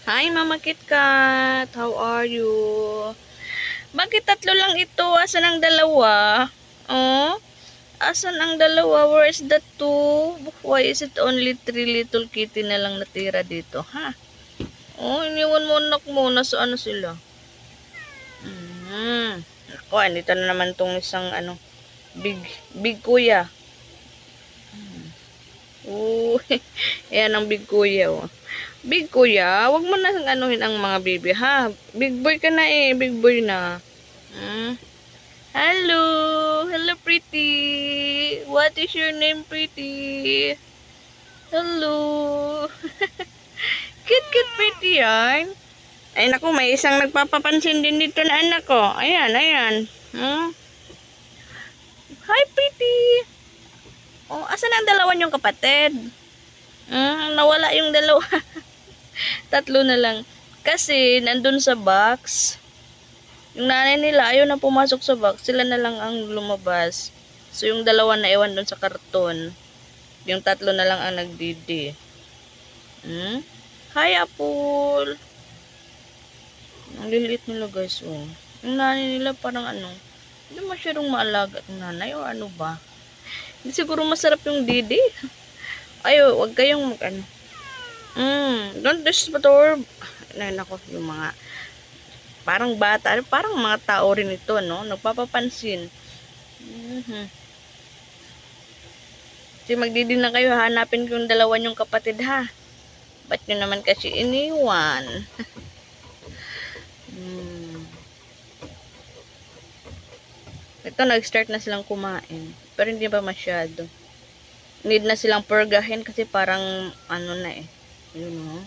Hi, Mama KitKat. How are you? Bakit tatlo lang ito? Asan ang dalawa? Oh? Asan ang dalawa? Where is the two? Why is it only 3 little kitty na lang natira dito? Ha? Oh, iniwan mo anak mo. Nasaan na sila? Ako, andito na naman tong isang big kuya. Oh, yan ang big kuya. Oh. Big kuya, wag mo na anuhin ang mga baby ha. Big boy ka na eh, big boy na. Hmm? Hello, hello pretty. What is your name, pretty? Hello. Cute pretty yan. Ay naku, may isang nagpapapansin din dito na anak ko. Ayan, ayan. Hi pretty. Oh, asan ang dalawa niyong kapatid? Nawala yung dalawa. Tatlo na lang. Kasi, nandun sa box. Yung nanay nila, ayaw na pumasok sa box. Sila na lang ang lumabas. So, yung dalawa na iwan dun sa karton. Yung tatlo na lang ang nagdidi. Hi, Apple. Ang liliit nila, guys. Oh. Yung nanay nila, parang hindi masyadong maalaga ang nanay. O ano ba? Hindi siguro masarap yung didi. Ayaw, wag kayong don't disturb. Nako, yung mga parang bata, parang mga tao rin ito, no? Nagpapapansin. Kasi magdidi na kayo, hanapin ko yung dalawa yung kapatid, ha? Ba't nyo naman kasi iniwan? Ito, nag-start na silang kumain. Pero hindi pa masyado. Need na silang purgahin kasi parang, na eh. Yun, no?